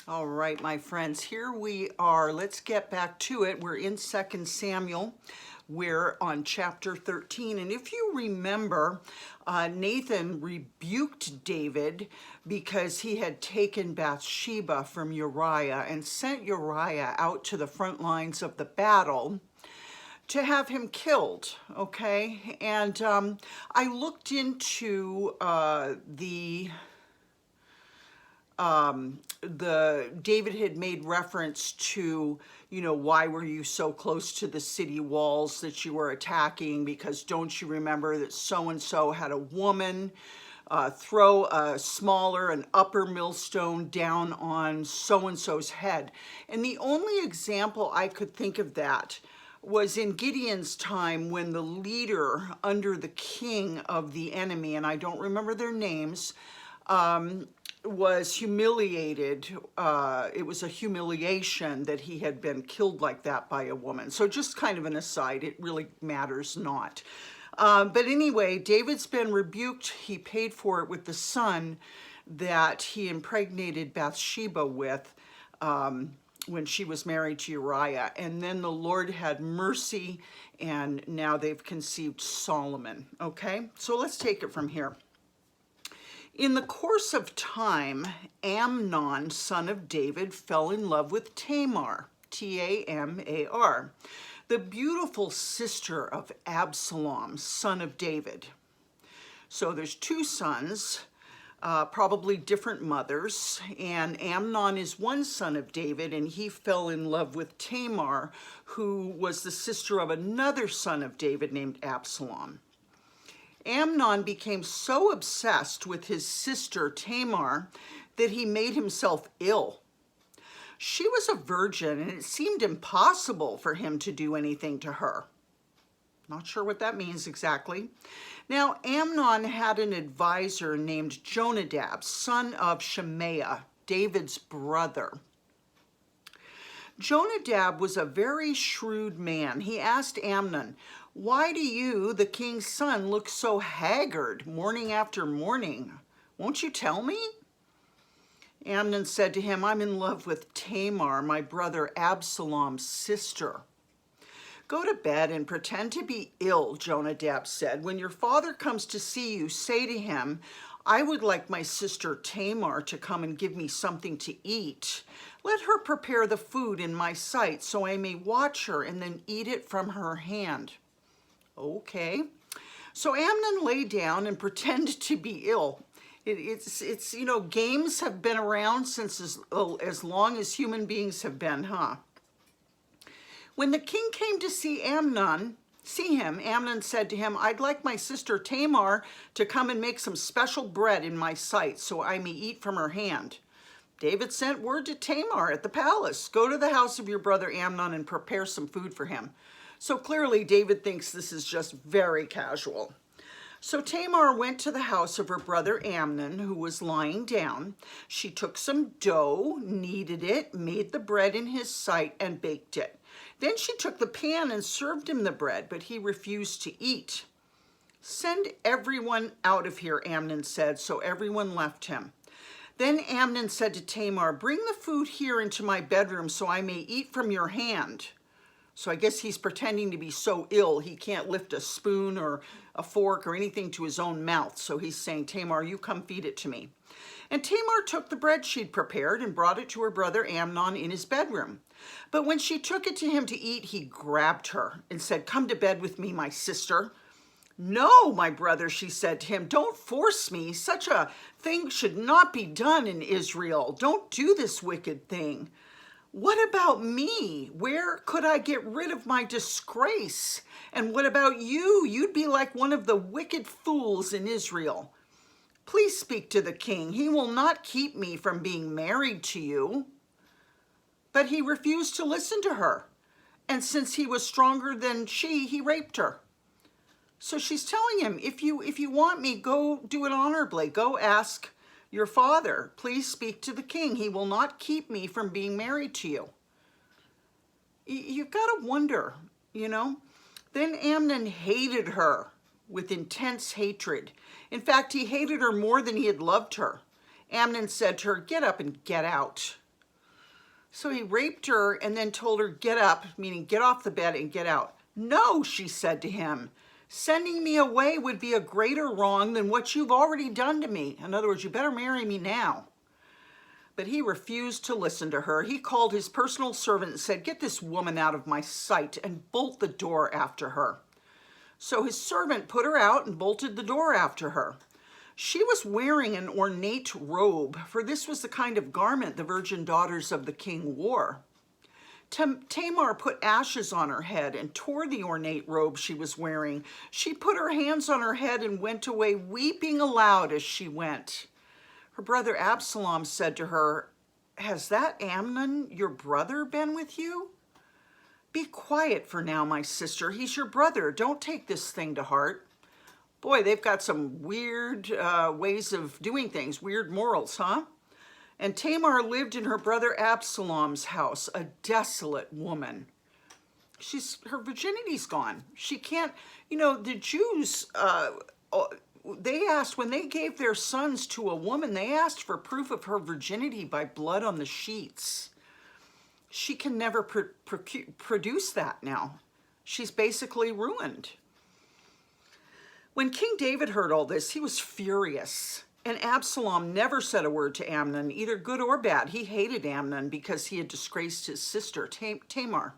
All right, my friends, here we are. Let's get back to it. We're in 2 Samuel. We're on chapter 13. And if you remember, Nathan rebuked David because he had taken Bathsheba from Uriah and sent Uriah out to the front lines of the battle to have him killed, okay? And I looked into the David had made reference to, why were you so close to the city walls that you were attacking? Because don't you remember that so-and-so had a woman throw an upper millstone down on so-and-so's head? And the only example I could think of that was in Gideon's time when the leader under the king of the enemy, and I don't remember their names, was humiliated. It was a humiliation that he had been killed like that by a woman. So just kind of an aside, it really matters not. But anyway, David's been rebuked. He paid for it with the son that he impregnated Bathsheba with when she was married to Uriah. And then the Lord had mercy, and now they've conceived Solomon. Okay, so let's take it from here. In the course of time, Amnon, son of David, fell in love with Tamar, Tamar, the beautiful sister of Absalom, son of David. So there's two sons, probably different mothers, and Amnon is one son of David, and he fell in love with Tamar, who was the sister of another son of David named Absalom. Amnon became so obsessed with his sister Tamar that he made himself ill. She was a virgin, and it seemed impossible for him to do anything to her. Not sure what that means exactly. Now, Amnon had an advisor named Jonadab, son of Shemaiah, David's brother. Jonadab was a very shrewd man. He asked Amnon, "Why do you, the king's son, look so haggard morning after morning? Won't you tell me?" Amnon said to him, "I'm in love with Tamar, my brother Absalom's sister." "Go to bed and pretend to be ill," Jonadab said. "When your father comes to see you, say to him, 'I would like my sister Tamar to come and give me something to eat. Let her prepare the food in my sight so I may watch her and then eat it from her hand.'" Okay. So Amnon lay down and pretended to be ill. It's games have been around since as long as human beings have been, huh? When the king came to see him, Amnon said to him, "I'd like my sister Tamar to come and make some special bread in my sight so I may eat from her hand." David sent word to Tamar at the palace, "Go to the house of your brother Amnon and prepare some food for him." So clearly David thinks this is just very casual. So Tamar went to the house of her brother Amnon, who was lying down. She took some dough, kneaded it, made the bread in his sight, and baked it. Then she took the pan and served him the bread, but he refused to eat. "Send everyone out of here," Amnon said, so everyone left him. Then Amnon said to Tamar, "Bring the food here into my bedroom so I may eat from your hand." So I guess he's pretending to be so ill he can't lift a spoon or a fork or anything to his own mouth. So he's saying, "Tamar, you come feed it to me." And Tamar took the bread she'd prepared and brought it to her brother Amnon in his bedroom. But when she took it to him to eat, he grabbed her and said, "Come to bed with me, my sister." "No, my brother," she said to him, "don't force me. Such a thing should not be done in Israel. Don't do this wicked thing." "What about me? Where could I get rid of my disgrace? And what about you? You'd be like one of the wicked fools in Israel. Please speak to the king. He will not keep me from being married to you." But he refused to listen to her. And since he was stronger than she, he raped her. So she's telling him, if you want me, go do it honorably. Go ask your father. Please speak to the king. He will not keep me from being married to you. You've got to wonder, Then Amnon hated her with intense hatred. In fact, he hated her more than he had loved her. Amnon said to her, "Get up and get out." So he raped her and then told her, get up, meaning get off the bed and get out. No, she said to him, sending me away would be a greater wrong than what you've already done to me. In other words, you better marry me now. But he refused to listen to her. He called his personal servant and said, get this woman out of my sight and bolt the door after her. So his servant put her out and bolted the door after her. She was wearing an ornate robe, for this was the kind of garment the virgin daughters of the king wore. Tamar put ashes on her head and tore the ornate robe she was wearing. She put her hands on her head and went away, weeping aloud as she went. Her brother Absalom said to her, has that Amnon, your brother, been with you? Be quiet for now, my sister. He's your brother. Don't take this thing to heart. Boy, they've got some weird ways of doing things, weird morals, huh? And Tamar lived in her brother Absalom's house, a desolate woman. Her virginity's gone. She can't, the Jews, they asked, when they gave their sons to a woman, they asked for proof of her virginity by blood on the sheets. She can never produce that now. She's basically ruined. When King David heard all this, he was furious. And Absalom never said a word to Amnon, either good or bad. He hated Amnon because he had disgraced his sister, Tamar.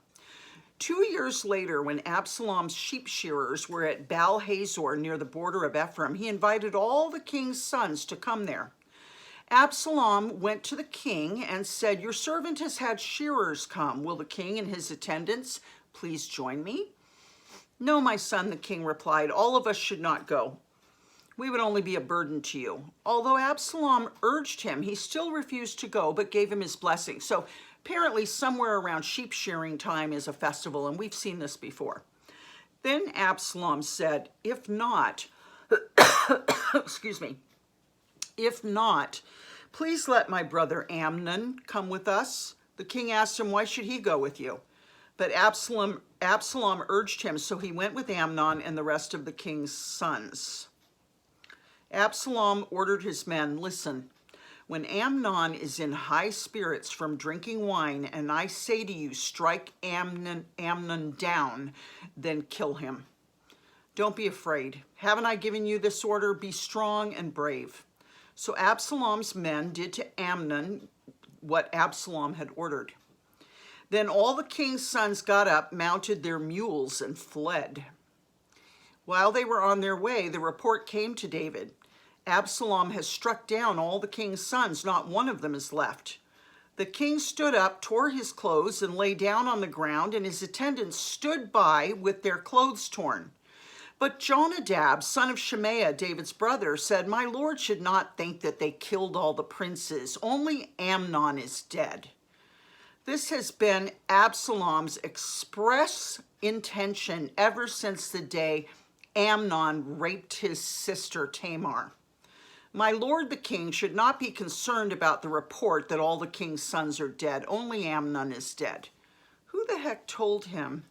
2 years later, when Absalom's sheep shearers were at Baal Hazor near the border of Ephraim, he invited all the king's sons to come there. Absalom went to the king and said, your servant has had shearers come. Will the king and his attendants please join me? No, my son, the king replied, all of us should not go. We would only be a burden to you. Although Absalom urged him, he still refused to go, but gave him his blessing. So apparently somewhere around sheep shearing time is a festival, and we've seen this before. Then Absalom said, if not, excuse me, if not, please let my brother Amnon come with us. The king asked him, why should he go with you? But Absalom urged him, so he went with Amnon and the rest of the king's sons. Absalom ordered his men, listen, when Amnon is in high spirits from drinking wine, and I say to you, strike Amnon down, then kill him. Don't be afraid. Haven't I given you this order? Be strong and brave. So Absalom's men did to Amnon what Absalom had ordered. Then all the king's sons got up, mounted their mules, and fled. While they were on their way, the report came to David. Absalom has struck down all the king's sons, not one of them is left. The king stood up, tore his clothes, and lay down on the ground, and his attendants stood by with their clothes torn. But Jonadab, son of Shemaiah, David's brother, said, my lord should not think that they killed all the princes. Only Amnon is dead. This has been Absalom's express intention ever since the day Amnon raped his sister Tamar. My lord the king should not be concerned about the report that all the king's sons are dead. Only Amnon is dead. Who the heck told him?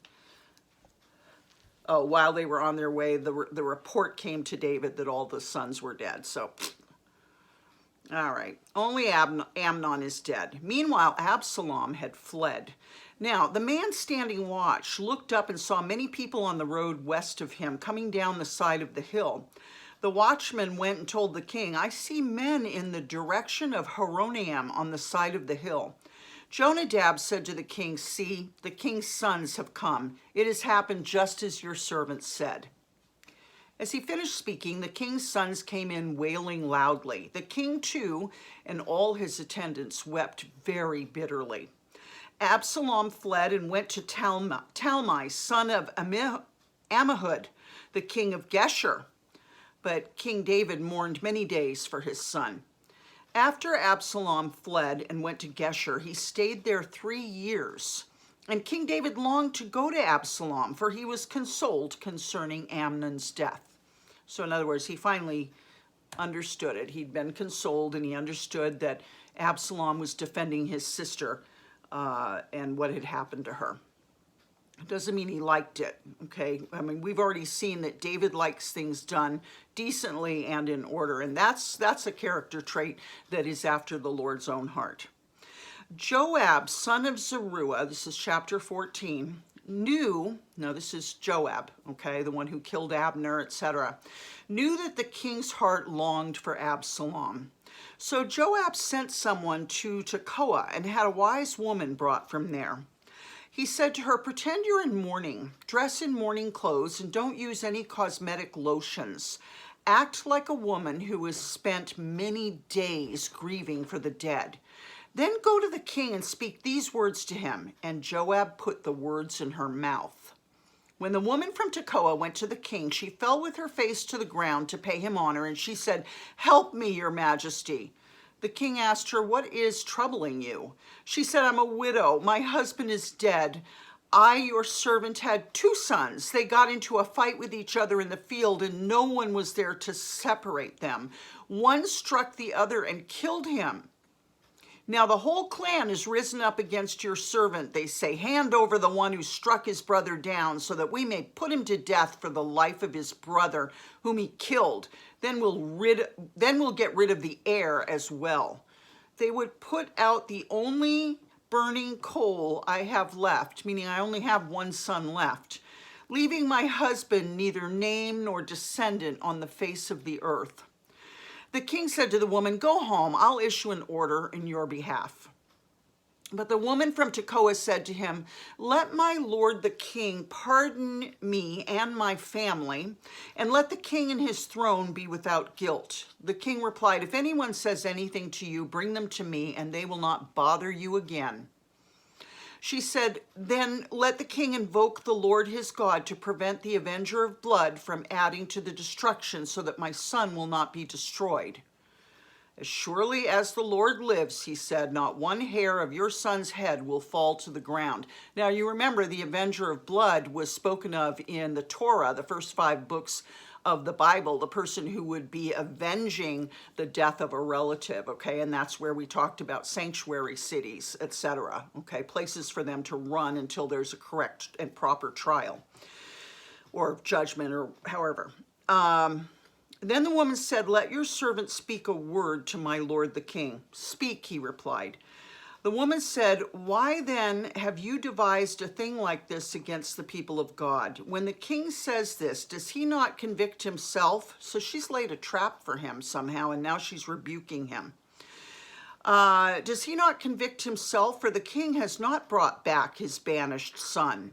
Oh, while they were on their way, the report came to David that all the sons were dead. So, all right. Only Amnon is dead. Meanwhile, Absalom had fled. Now, the man standing watch looked up and saw many people on the road west of him coming down the side of the hill. The watchman went and told the king, I see men in the direction of Horonaim on the side of the hill. Jonadab said to the king, see, the king's sons have come. It has happened just as your servant said. As he finished speaking, the king's sons came in wailing loudly. The king, too, and all his attendants wept very bitterly. Absalom fled and went to Talmai, son of Ammihud, the king of Geshur. But King David mourned many days for his son. After Absalom fled and went to Geshur, he stayed there 3 years. And King David longed to go to Absalom, for he was consoled concerning Amnon's death. So in other words, he finally understood it. He'd been consoled, and he understood that Absalom was defending his sister and what had happened to her. It doesn't mean he liked it, okay? I mean, we've already seen that David likes things done decently and in order, and that's a character trait that is after the Lord's own heart. Joab, son of Zeruiah, this is chapter 14, this is Joab, okay, the one who killed Abner, etc., knew that the king's heart longed for Absalom. So Joab sent someone to Tekoa and had a wise woman brought from there. He said to her, pretend you're in mourning, dress in mourning clothes, and don't use any cosmetic lotions. Act like a woman who has spent many days grieving for the dead. Then go to the king and speak these words to him. And Joab put the words in her mouth. When the woman from Tekoa went to the king, she fell with her face to the ground to pay him honor, and she said, help me, your majesty. The king asked her, what is troubling you? She said, I'm a widow. My husband is dead. I, your servant, had 2 sons. They got into a fight with each other in the field, and no one was there to separate them. One struck the other and killed him. Now the whole clan is risen up against your servant. They say, hand over the one who struck his brother down so that we may put him to death for the life of his brother whom he killed. Then we'll get rid of the heir as well. They would put out the only burning coal I have left, meaning I only have 1 son left, leaving my husband neither name nor descendant on the face of the earth. The king said to the woman, go home, I'll issue an order in your behalf. But the woman from Tekoa said to him, let my lord the king pardon me and my family, and let the king and his throne be without guilt. The king replied, if anyone says anything to you, bring them to me, and they will not bother you again. She said, then let the king invoke the Lord his God to prevent the avenger of blood from adding to the destruction so that my son will not be destroyed. As surely as the Lord lives, he said, not one hair of your son's head will fall to the ground. Now you remember the avenger of blood was spoken of in the Torah, the first 5 books of the Bible, the person who would be avenging the death of a relative, okay? And that's where we talked about sanctuary cities, etc., okay? Places for them to run until there's a correct and proper trial or judgment or however. Then the woman said, let your servant speak a word to my lord the king. Speak, he replied. The woman said, why then have you devised a thing like this against the people of God? When the king says this, does he not convict himself? So she's laid a trap for him somehow, and now she's rebuking him. Does he not convict himself? For the king has not brought back his banished son.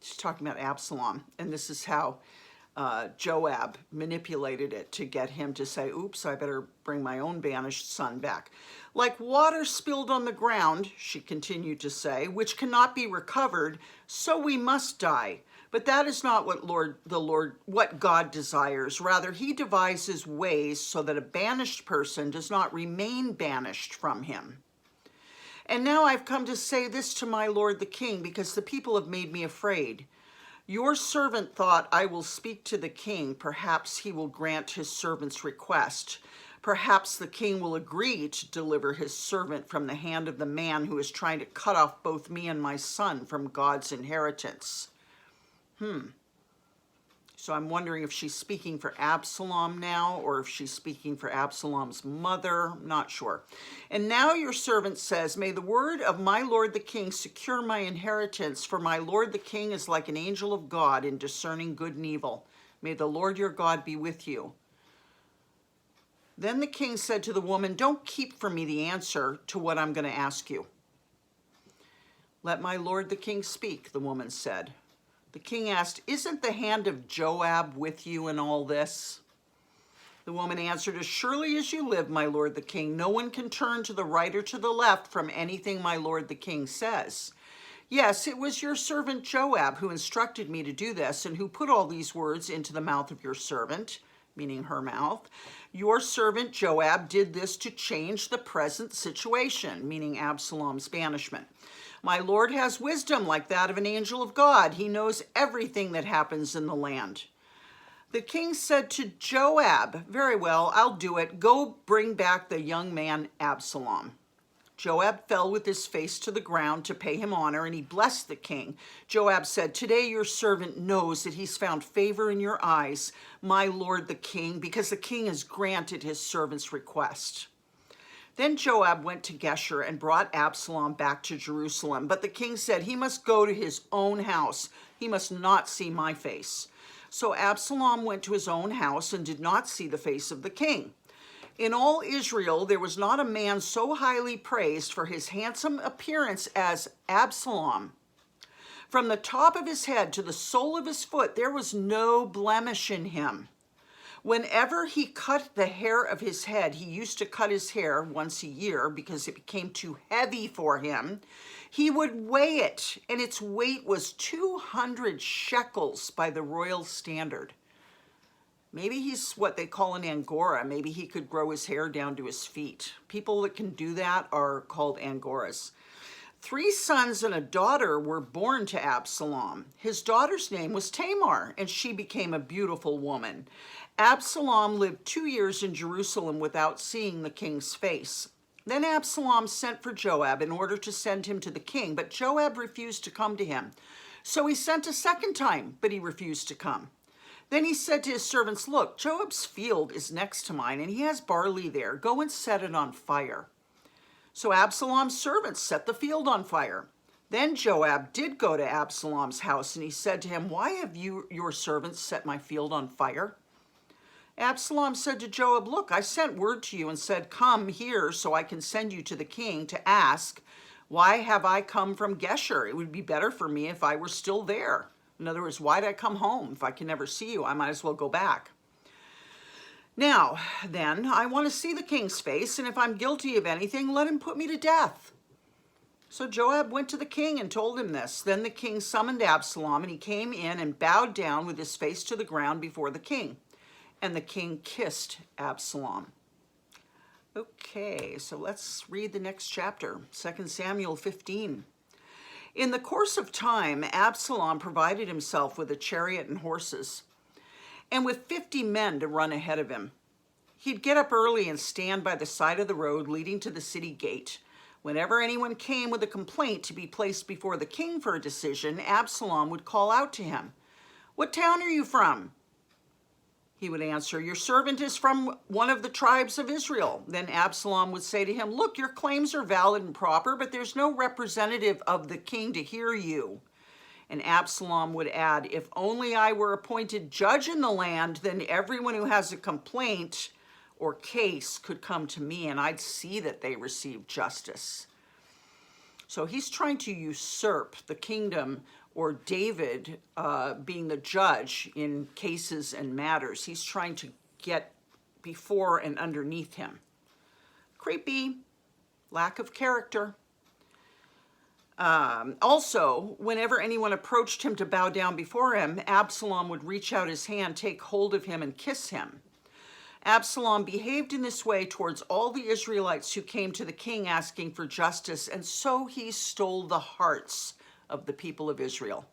She's talking about Absalom, and this is how Joab manipulated it to get him to say, oops, I better bring my own banished son back. Like water spilled on the ground, she continued to say, which cannot be recovered, so we must die. But that is not what God desires. Rather, he devises ways so that a banished person does not remain banished from him. And now I've come to say this to my lord the king, because the people have made me afraid. Your servant thought, I will speak to the king. Perhaps he will grant his servant's request. Perhaps the king will agree to deliver his servant from the hand of the man who is trying to cut off both me and my son from God's inheritance. So I'm wondering if she's speaking for Absalom now, or if she's speaking for Absalom's mother. I'm not sure. And now your servant says, may the word of my lord the king secure my inheritance, for my lord the king is like an angel of God in discerning good and evil. May the Lord your God be with you. Then the king said to the woman, don't keep from me the answer to what I'm going to ask you. Let my lord the king speak, the woman said. The king asked, isn't the hand of Joab with you in all this? The woman answered, as surely as you live, my lord the king, no one can turn to the right or to the left from anything my lord the king says. Yes, it was your servant Joab who instructed me to do this and who put all these words into the mouth of your servant, meaning her mouth. Your servant Joab did this to change the present situation, meaning Absalom's banishment. My Lord has wisdom like that of an angel of God. He knows everything that happens in the land. The king said to Joab, very well, I'll do it. Go bring back the young man Absalom. Joab fell with his face to the ground to pay him honor, and he blessed the king. Joab said, today your servant knows that he's found favor in your eyes, my lord the king, because the king has granted his servant's request. Then Joab went to Geshur and brought Absalom back to Jerusalem. But the king said, he must go to his own house. He must not see my face. So Absalom went to his own house and did not see the face of the king. In all Israel, there was not a man so highly praised for his handsome appearance as Absalom. From the top of his head to the sole of his foot, there was no blemish in him. Whenever he cut the hair of his head, he used to cut his hair once a year because it became too heavy for him. He would weigh it, and its weight was 200 shekels by the royal standard. Maybe he's what they call an Angora. Maybe he could grow his hair down to his feet. People that can do that are called Angoras. 3 sons and a daughter were born to Absalom. His daughter's name was Tamar, and she became a beautiful woman. Absalom lived 2 years in Jerusalem without seeing the king's face. Then Absalom sent for Joab in order to send him to the king, but Joab refused to come to him. So he sent a second time, but he refused to come. Then he said to his servants, look, Joab's field is next to mine, and he has barley there. Go and set it on fire. So Absalom's servants set the field on fire. Then Joab did go to Absalom's house, and he said to him, why have you, your servants, set my field on fire? Absalom said to Joab, look, I sent word to you and said, come here so I can send you to the king to ask, why have I come from Geshur? It would be better for me if I were still there. In other words, why'd I come home? If I can never see you, I might as well go back. Now, then, I want to see the king's face, and if I'm guilty of anything, let him put me to death. So Joab went to the king and told him this. Then the king summoned Absalom, and he came in and bowed down with his face to the ground before the king. And the king kissed Absalom. Okay, so let's read the next chapter, 2 Samuel 15. In the course of time, Absalom provided himself with a chariot and horses, and with 50 men to run ahead of him. He'd get up early and stand by the side of the road leading to the city gate. Whenever anyone came with a complaint to be placed before the king for a decision, Absalom would call out to him, what town are you from? He would answer, your servant is from one of the tribes of Israel. Then Absalom would say to him, look, your claims are valid and proper, but there's no representative of the king to hear you. And Absalom would add, if only I were appointed judge in the land, then everyone who has a complaint or case could come to me, and I'd see that they receive justice. So he's trying to usurp the kingdom, or David being the judge in cases and matters. He's trying to get before and underneath him. Creepy, lack of character. Also, whenever anyone approached him to bow down before him, Absalom would reach out his hand, take hold of him, and kiss him. Absalom behaved in this way towards all the Israelites who came to the king asking for justice, and so he stole the hearts of the people of Israel.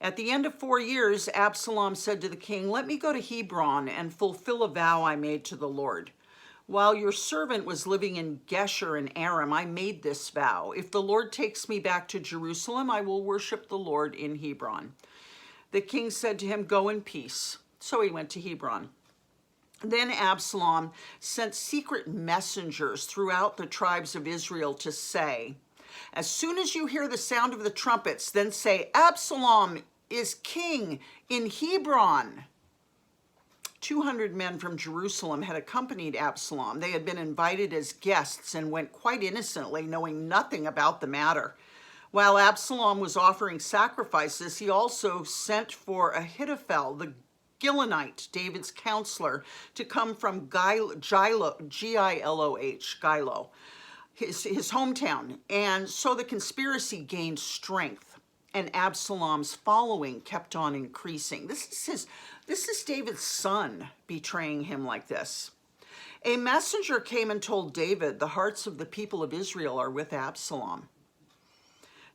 At the end of 4 years, Absalom said to the king, let me go to Hebron and fulfill a vow I made to the Lord. While your servant was living in Geshur and Aram, I made this vow. If the Lord takes me back to Jerusalem, I will worship the Lord in Hebron. The king said to him, go in peace. So he went to Hebron. Then Absalom sent secret messengers throughout the tribes of Israel to say, as soon as you hear the sound of the trumpets, then say, Absalom is king in Hebron. 200 men from Jerusalem had accompanied Absalom. They had been invited as guests and went quite innocently, knowing nothing about the matter. While Absalom was offering sacrifices, he also sent for Ahithophel, the Gilonite, David's counselor, to come from Giloh, G-I-L-O-H, Giloh, his hometown. And so the conspiracy gained strength, and Absalom's following kept on increasing. This is David's son betraying him like this. A messenger came and told David, the hearts of the people of Israel are with Absalom.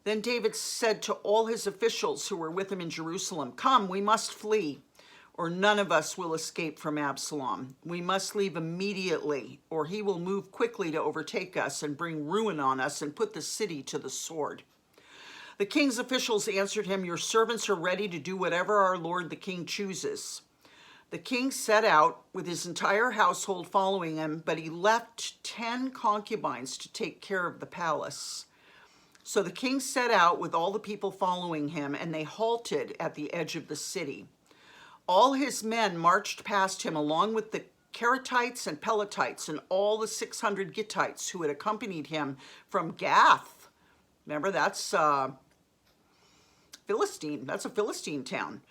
Then David said to all his officials who were with him in Jerusalem, come, we must flee, or none of us will escape from Absalom. We must leave immediately, or he will move quickly to overtake us and bring ruin on us and put the city to the sword. The king's officials answered him, your servants are ready to do whatever our lord the king chooses. The king set out with his entire household following him, but he left 10 concubines to take care of the palace. So the king set out with all the people following him, and they halted at the edge of the city. All his men marched past him along with the Keretites and Peletites and all the 600 Gittites who had accompanied him from Gath. Remember, that's Philistine. That's a Philistine town.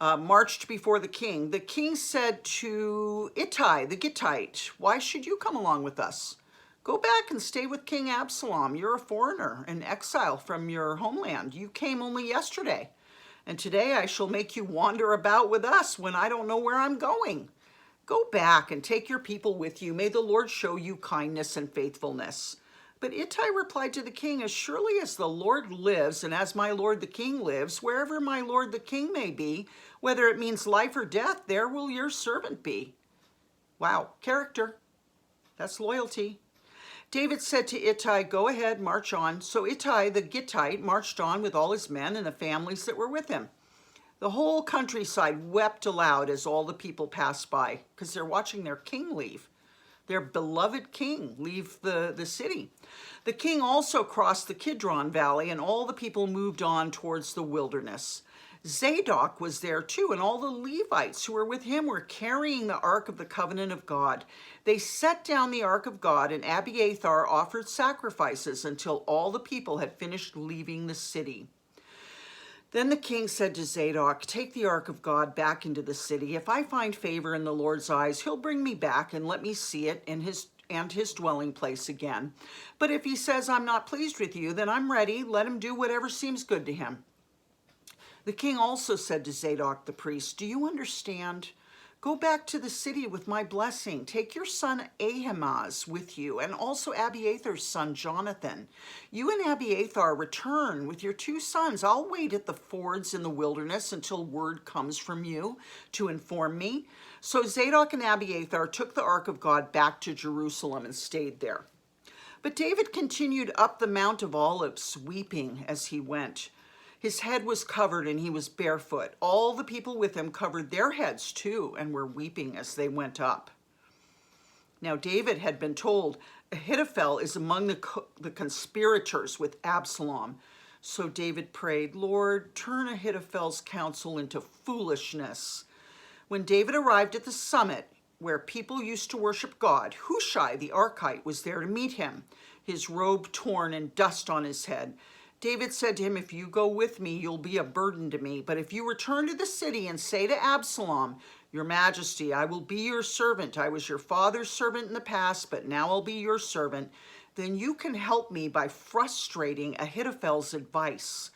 Marched before the king. The king said to Ittai the Gittite, "Why should you come along with us? Go back and stay with King Absalom. You're a foreigner, an exile from your homeland. You came only yesterday, and today I shall make you wander about with us when I don't know where I'm going. Go back and take your people with you. May the Lord show you kindness and faithfulness." But Ittai replied to the king, "As surely as the Lord lives, and as my lord the king lives, wherever my lord the king may be, whether it means life or death, there will your servant be." Wow, character. That's loyalty. David said to Ittai, "Go ahead, march on." So Ittai the Gittite marched on with all his men and the families that were with him. The whole countryside wept aloud as all the people passed by, because they're watching their king leave. Their beloved king leave the city. The king also crossed the Kidron Valley, and all the people moved on towards the wilderness. Zadok was there too, and all the Levites who were with him were carrying the Ark of the Covenant of God. They set down the Ark of God, and Abiathar offered sacrifices until all the people had finished leaving the city. Then the king said to Zadok, "Take the Ark of God back into the city. If I find favor in the Lord's eyes, he'll bring me back and let me see it in his dwelling place again. But if he says I'm not pleased with you, then I'm ready. Let him do whatever seems good to him." The king also said to Zadok the priest, "Do you understand? Go back to the city with my blessing. Take your son Ahimaaz with you, and also Abiathar's son Jonathan. You and Abiathar return with your 2 sons. I'll wait at the fords in the wilderness until word comes from you to inform me." So Zadok and Abiathar took the Ark of God back to Jerusalem and stayed there. But David continued up the Mount of Olives, weeping as he went. His head was covered and he was barefoot. All the people with him covered their heads too and were weeping as they went up. Now David had been told Ahithophel is among the conspirators with Absalom. So David prayed, "Lord, turn Ahithophel's counsel into foolishness." When David arrived at the summit where people used to worship God, Hushai the Archite was there to meet him, his robe torn and dust on his head. David said to him, "If you go with me, you'll be a burden to me. But if you return to the city and say to Absalom, 'Your Majesty, I will be your servant. I was your father's servant in the past, but now I'll be your servant,' then you can help me by frustrating Ahithophel's advice.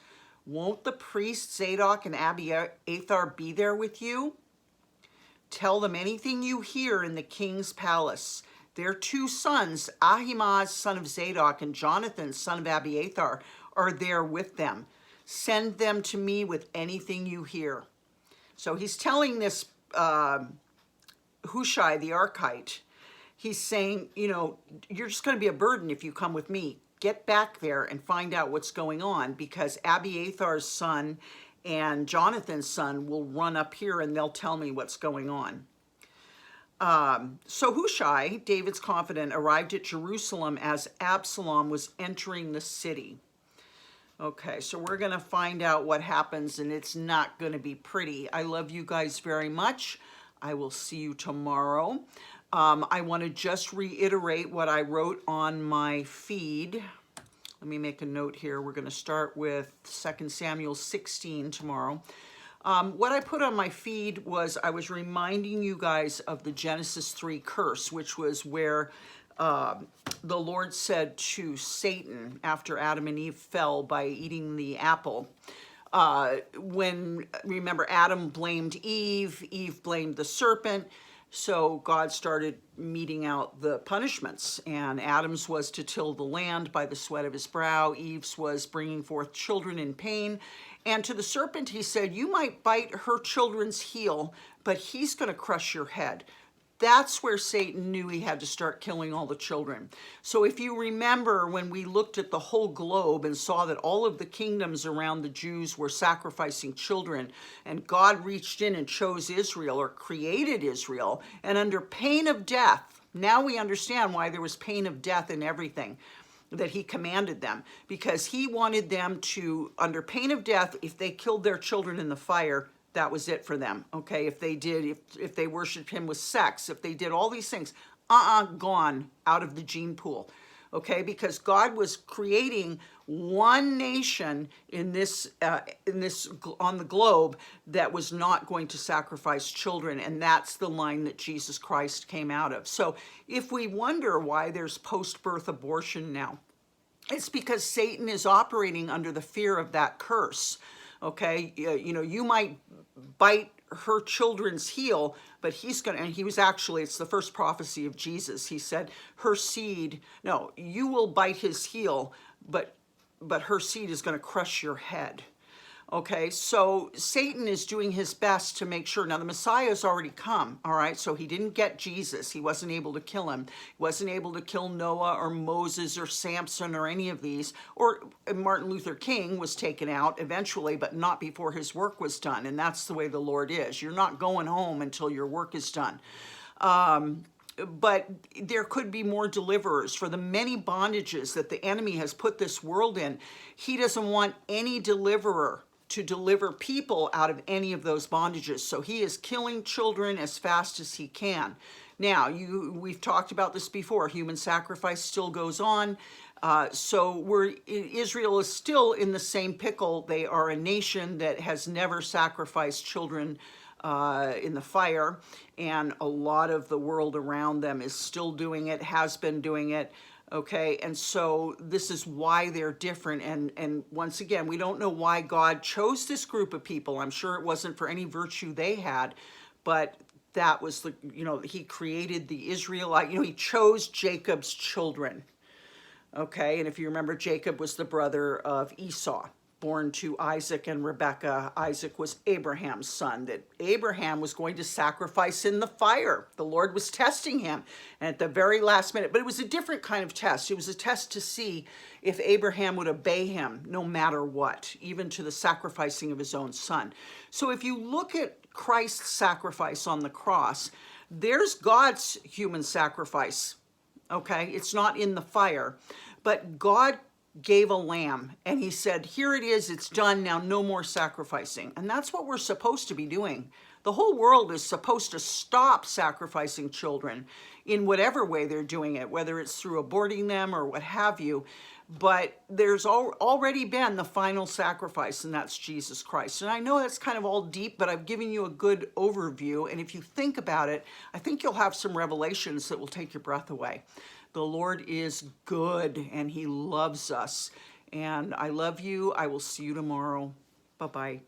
Won't the priests Zadok and Abiathar be there with you? Tell them anything you hear in the king's palace. Their 2 sons, Ahimaaz, son of Zadok, and Jonathan, son of Abiathar, are there with them. Send them to me with anything you hear." So he's telling this Hushai the Archite, he's saying, you're just going to be a burden if you come with me. Get back there and find out what's going on, because Abiathar's son and Jonathan's son will run up here and they'll tell me what's going on. So Hushai, David's confidant, arrived at Jerusalem as Absalom was entering the city. Okay, so we're going to find out what happens, and it's not going to be pretty. I love you guys very much. I will see you tomorrow. I want to just reiterate what I wrote on my feed. Let me make a note here. We're going to start with 2 Samuel 16 tomorrow. What I put on my feed was I was reminding you guys of the Genesis 3 curse, which was where the Lord said to Satan after Adam and Eve fell by eating the apple. Remember, Adam blamed Eve, Eve blamed the serpent, so God started meting out the punishments. And Adam's was to till the land by the sweat of his brow, Eve's was bringing forth children in pain. And to the serpent he said, "You might bite her children's heel, but he's going to crush your head." that's where Satan knew he had to start killing all the children. So if you remember when we looked at the whole globe and saw that all of the kingdoms around the Jews were sacrificing children, and God reached in and chose Israel, or created Israel, and under pain of death, now we understand why there was pain of death in everything that he commanded them, because he wanted them to, under pain of death, if they killed their children in the fire, that was it for them. Okay, if they worshiped him with sex, if they did all these things, gone out of the gene pool. Okay, because God was creating one nation in this on the globe that was not going to sacrifice children, and that's the line that Jesus Christ came out of. So if we wonder why there's post-birth abortion now, it's because Satan is operating under the fear of that curse. Okay, you know, you might bite her children's heel, but he's going to, and he was actually, it's the first prophecy of Jesus. He said, her seed, no, you will bite his heel, but her seed is going to crush your head. Okay, so Satan is doing his best to make sure. Now, the Messiah has already come, all right? So he didn't get Jesus. He wasn't able to kill him. He wasn't able to kill Noah or Moses or Samson or any of these. Or Martin Luther King was taken out eventually, but not before his work was done. And that's the way the Lord is. You're not going home until your work is done. But there could be more deliverers for the many bondages that the enemy has put this world in. He doesn't want any deliverer to deliver people out of any of those bondages. So he is killing children as fast as he can. Now, we've talked about this before. Human sacrifice still goes on. So Israel is still in the same pickle. They are a nation that has never sacrificed children in the fire, and a lot of the world around them is still doing it, has been doing it. Okay, and so this is why they're different. And once again, we don't know why God chose this group of people. I'm sure it wasn't for any virtue they had, but that was the, you know, he created the Israelite, you know, he chose Jacob's children. Okay, and if you remember, Jacob was the brother of Esau, born to Isaac and Rebekah. Isaac was Abraham's son, that Abraham was going to sacrifice in the fire. The Lord was testing him, and at the very last minute, but it was a different kind of test. It was a test to see if Abraham would obey him no matter what, even to the sacrificing of his own son. So if you look at Christ's sacrifice on the cross, there's God's human sacrifice. Okay, it's not in the fire, but God gave a lamb, and he said, here it is, it's done now, no more sacrificing. And that's what we're supposed to be doing. The whole world is supposed to stop sacrificing children in whatever way they're doing it, whether it's through aborting them or what have you. But there's already been the final sacrifice, and that's Jesus Christ. And I know that's kind of all deep, but I've given you a good overview. And if you think about it, I think you'll have some revelations that will take your breath away. The Lord is good, and he loves us. And I love you. I will see you tomorrow. Bye-bye.